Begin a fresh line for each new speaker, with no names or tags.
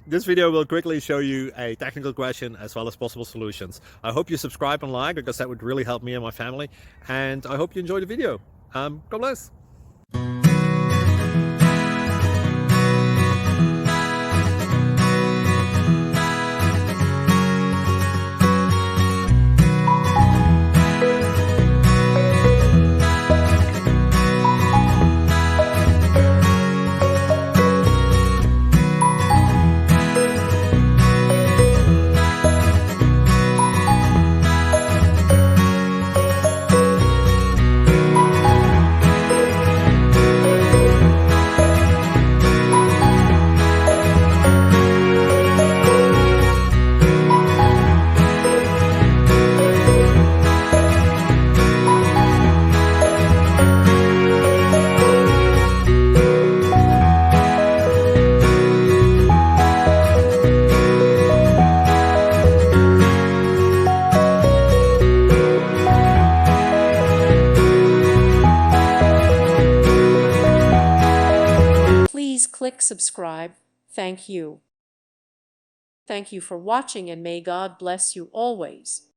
This video will quickly show you a technical question as well as possible solutions. I hope you subscribe and like because that would really help me and my family. And I hope you enjoy the video. God bless.
Please click subscribe. Thank you. Thank you for watching, and may God bless you always.